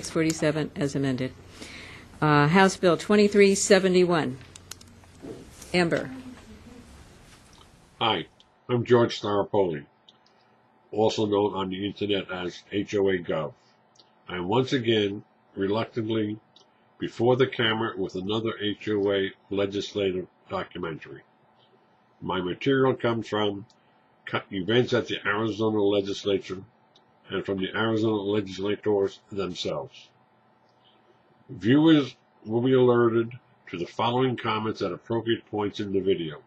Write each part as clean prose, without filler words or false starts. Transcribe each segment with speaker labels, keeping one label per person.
Speaker 1: 647 as amended. House Bill 2371. Amber.
Speaker 2: Hi, I'm George Staropoli, also known on the internet as HOA Gov. I am once again, reluctantly, before the camera with another HOA legislative documentary. My material comes from events at the Arizona legislature and from the Arizona legislators themselves. Viewers will be alerted to the following comments at appropriate points in the video.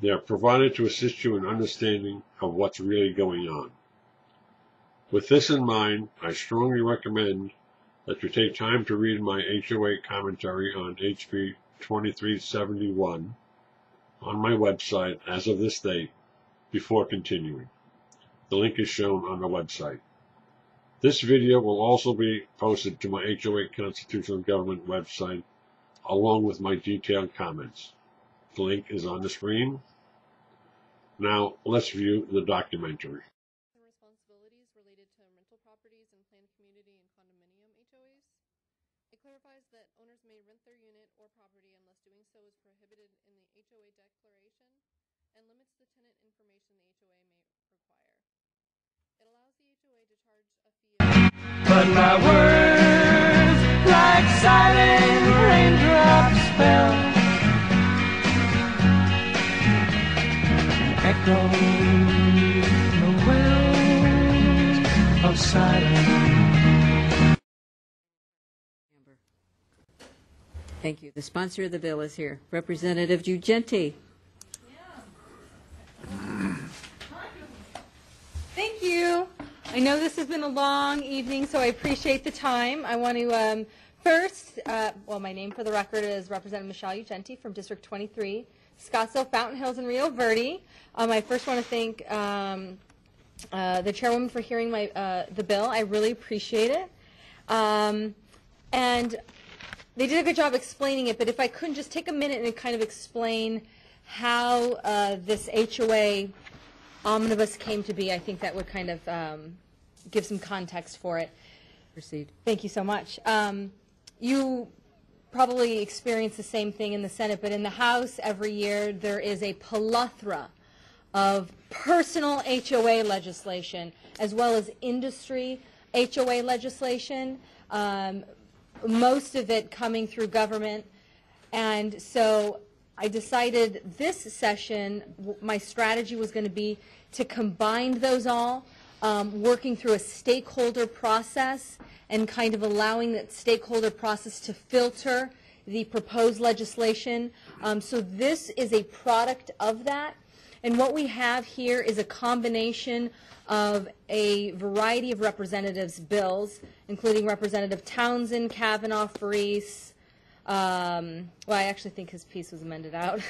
Speaker 2: They are provided to assist you in understanding of what's really going on. With this in mind, I strongly recommend that you take time to read my HOA commentary on HB 2371 on my website as of this date before continuing. The link is shown on the website. This video will also be posted to my HOA Constitutional Government website along with my detailed comments. The link is on the screen. Now, let's view the documentary.
Speaker 3: Responsibilities related to rental properties and planned community and condominium HOAs. It clarifies that owners may rent their unit or property unless doing so is prohibited in the HOA declaration and limits the tenant information the HOA may require. It allows the HOA to charge a fee
Speaker 4: but my words like silent raindrops fell, echoing the wells of silence.
Speaker 1: Thank you. The sponsor of the bill is here. Representative Ugenti.
Speaker 3: Thank you. I know this has been a long evening, so I appreciate the time. I want to first, my name for the record is Representative Michelle Ugenti from District 23, Scottsdale, Fountain Hills, and Rio Verde. I first want to thank the chairwoman for hearing the bill. I really appreciate it. And they did a good job explaining it, but if I couldn't just take a minute and kind of explain how this HOA omnibus came to be, I think that would kind of give some context for it.
Speaker 1: Proceed.
Speaker 3: Thank you so much. You probably experience the same thing in the Senate, but in the House every year there is a plethora of personal HOA legislation as well as industry HOA legislation, most of it coming through government. And so I decided this session, my strategy was going to be to combine those all, working through a stakeholder process and kind of allowing that stakeholder process to filter the proposed legislation. So this is a product of that. And what we have here is a combination of a variety of representatives' bills, including Representative Townsend, Kavanaugh, Faris. I actually think his piece was amended out.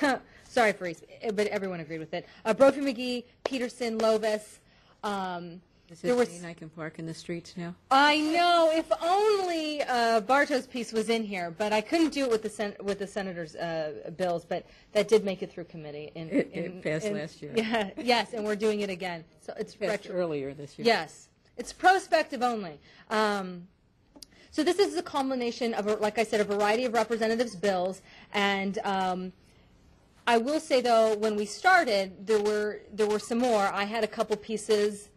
Speaker 3: Sorry, Faris, but everyone agreed with it. Brophy McGee, Peterson, Lovis.
Speaker 1: Does this mean I can park in the streets now?
Speaker 3: I know. If only Bartow's piece was in here, but I couldn't do it with the senators' bills. But that did make it through committee.
Speaker 1: It passed last year.
Speaker 3: Yeah. Yes, and we're doing it again. So it's
Speaker 1: passed earlier this year.
Speaker 3: Yes, it's prospective only. So this is a combination of, like I said, a variety of representatives' bills, and I will say though, when we started, there were some more. I had a couple pieces.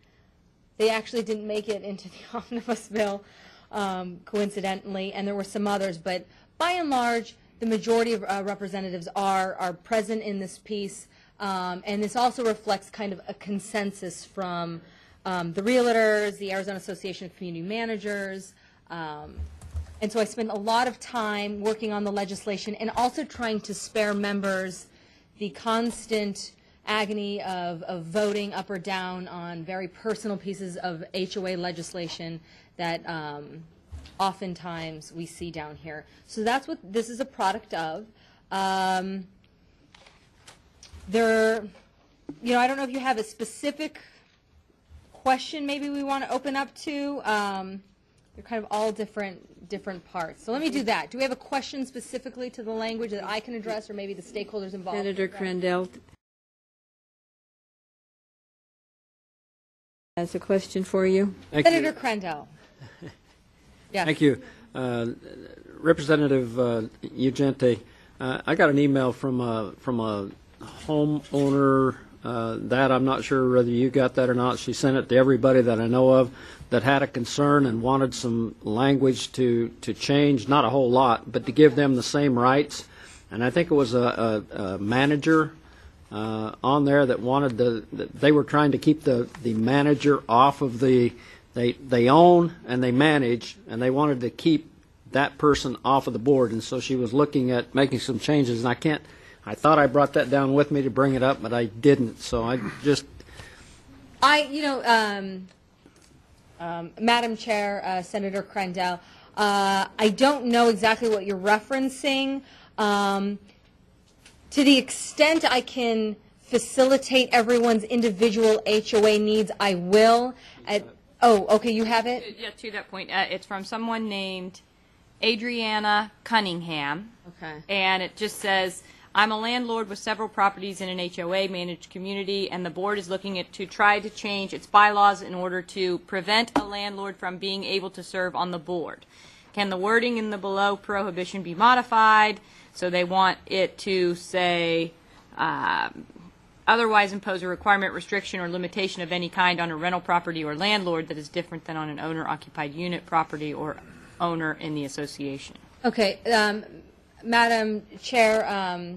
Speaker 3: They actually didn't make it into the omnibus bill, coincidentally, and there were some others. But by and large, the majority of representatives are present in this piece, and this also reflects kind of a consensus from the realtors, the Arizona Association of Community Managers, and so I spent a lot of time working on the legislation and also trying to spare members the constant agony of voting up or down on very personal pieces of HOA legislation that oftentimes we see down here. So that's what this is a product of. I don't know if you have a specific question maybe we want to open up to. They're kind of all different parts. So let me do that. Do we have a question specifically to the language that I can address, or maybe the stakeholders involved?
Speaker 1: Senator Crandell has a question for you.
Speaker 5: Thank
Speaker 3: Senator
Speaker 5: you.
Speaker 3: Crandell. Yes.
Speaker 5: Thank you. Representative Ugente, I got an email from a homeowner that I'm not sure whether you got that or not. She sent it to everybody that I know of that had a concern and wanted some language to change, not a whole lot, but to give them the same rights. And I think it was a manager on there that wanted they were trying to keep the manager off of they own and they manage, and they wanted to keep that person off of the board. And so she was looking at making some changes, and I thought I brought that down with me to bring it up, but I didn't. So
Speaker 3: Madam Chair, Senator Crandell, I don't know exactly what you're referencing. To the extent I can facilitate everyone's individual HOA needs, I will. Okay, you have it?
Speaker 6: Yeah, to that point, it's from someone named Adriana Cunningham.
Speaker 3: Okay.
Speaker 6: And it just says, I'm a landlord with several properties in an HOA managed community, and the board is looking to try to change its bylaws in order to prevent a landlord from being able to serve on the board. Can the wording in the below prohibition be modified? So they want it to say, otherwise impose a requirement, restriction, or limitation of any kind on a rental property or landlord that is different than on an owner-occupied unit property or owner in the association.
Speaker 3: Okay, Madam Chair,
Speaker 6: I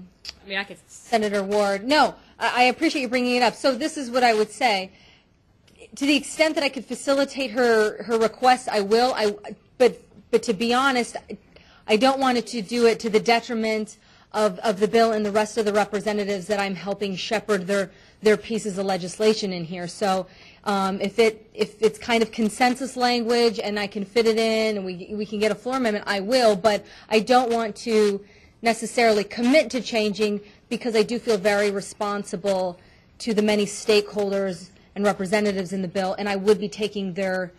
Speaker 6: could.
Speaker 3: Senator Ward, no, I appreciate you bringing it up. So this is what I would say. To the extent that I could facilitate her request, I will. But to be honest, I don't want it to do it to the detriment of the bill and the rest of the representatives that I'm helping shepherd their pieces of legislation in here. So if it's kind of consensus language and I can fit it in and we can get a floor amendment, I will. But I don't want to necessarily commit to changing because I do feel very responsible to the many stakeholders and representatives in the bill, and I would be taking their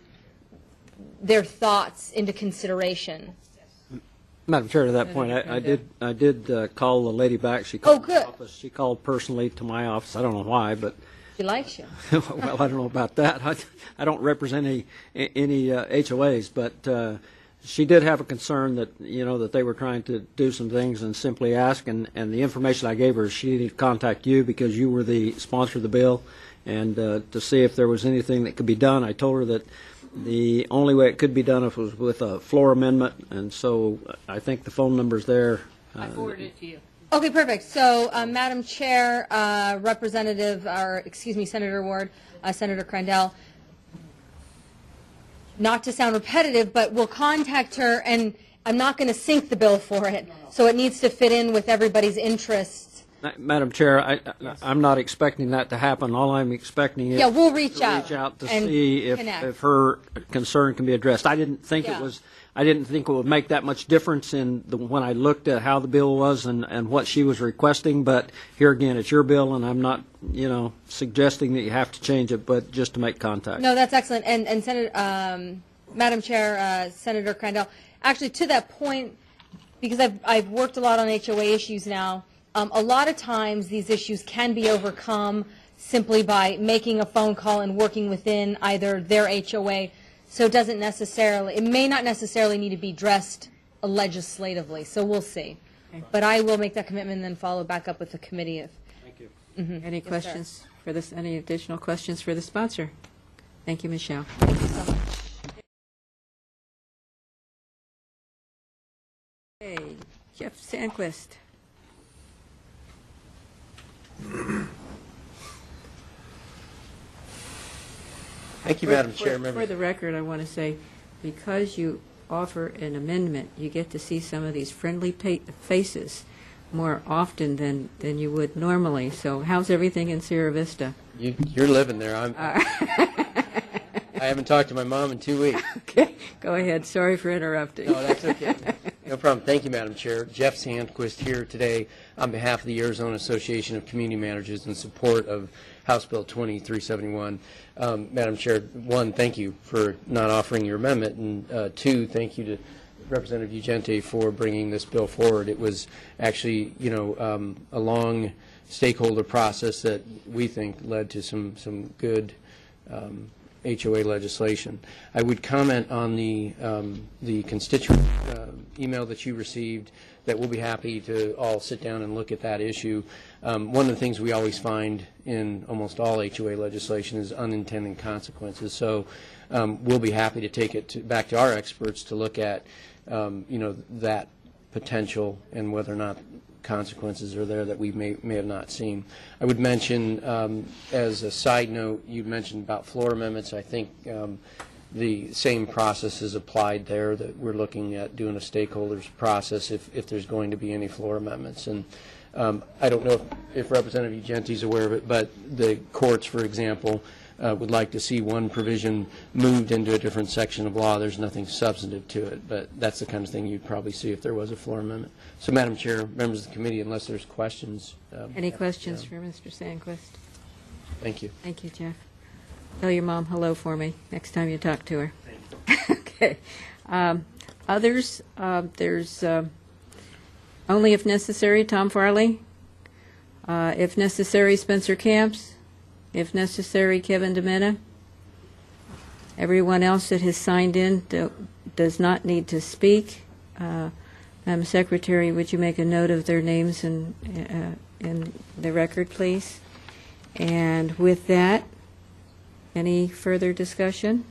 Speaker 3: thoughts into consideration.
Speaker 5: Madam Chair, to that point, I did call the lady back. She called
Speaker 3: good.
Speaker 5: my office. She called personally to my office. I don't know why, but
Speaker 3: She likes you.
Speaker 5: well, I don't know about that. I don't represent any HOAs, but she did have a concern that that they were trying to do some things and simply ask. And the information I gave her is she needed to contact you because you were the sponsor of the bill, and to see if there was anything that could be done. I told her that the only way it could be done if it was with a floor amendment, and so I think the phone number's there.
Speaker 6: I forwarded it to you.
Speaker 3: Okay, perfect. So, Madam Chair, Senator Ward, Senator Crandell, not to sound repetitive, but we'll contact her, and I'm not going to sink the bill for it. So it needs to fit in with everybody's interests.
Speaker 5: Madam Chair, I'm not expecting that to happen. All I'm expecting is
Speaker 3: we'll reach
Speaker 5: to
Speaker 3: out
Speaker 5: to
Speaker 3: and
Speaker 5: see if her concern can be addressed. I didn't think it would make that much difference when I looked at how the bill was and what she was requesting. But here again, it's your bill, and I'm not suggesting that you have to change it, but just to make contact.
Speaker 3: No, that's excellent. And Senator, Madam Chair, Senator Crandell, actually to that point, because I've worked a lot on HOA issues now. A lot of times these issues can be overcome simply by making a phone call and working within either their HOA. So it may not necessarily need to be addressed legislatively. So we'll see. Okay. But I will make that commitment and then follow back up with the committee.
Speaker 5: Thank you.
Speaker 1: Mm-hmm. Any questions for this? Any additional questions for the sponsor? Thank you, Michelle.
Speaker 3: Thank you so much.
Speaker 1: Okay, Jeff Sandquist.
Speaker 7: Thank you, Madam Chair.
Speaker 1: For the record, I want to say, because you offer an amendment, you get to see some of these friendly faces more often than you would normally. So how's everything in Sierra Vista?
Speaker 7: You're living there. I haven't talked to my mom in 2 weeks.
Speaker 1: Okay, go ahead. Sorry for interrupting.
Speaker 7: No, that's okay. No problem. Thank you, Madam Chair. Jeff Sandquist here today on behalf of the Arizona Association of Community Managers in support of House Bill 2371. Madam Chair, one, thank you for not offering your amendment, and two, thank you to Representative Ugente for bringing this bill forward. It was actually, a long stakeholder process that we think led to some good HOA legislation. I would comment on the constituent email that you received, that we'll be happy to all sit down and look at that issue. One of the things we always find in almost all HOA legislation is unintended consequences. So we'll be happy to take it back to our experts to look at that potential and whether or not consequences are there that we may have not seen. I would mention, as a side note, you mentioned about floor amendments. I think the same process is applied there, that we're looking at doing a stakeholders process if there's going to be any floor amendments. And I don't know if Representative Ugenti is aware of it, but the courts, for example, would like to see one provision moved into a different section of law. There's nothing substantive to it, but that's the kind of thing you'd probably see if there was a floor amendment. So, Madam Chair, members of the committee, unless there's questions.
Speaker 1: Any questions for Mr. Sandquist?
Speaker 7: Thank you.
Speaker 1: Thank you, Jeff. Tell your mom hello for me next time you talk to her. Okay. Others, there's only if necessary, Tom Farley. If necessary, Spencer Camps. If necessary, Kevin Demetta. Everyone else that has signed in does not need to speak. Madam Secretary, would you make a note of their names in the record, please? And with that, any further discussion?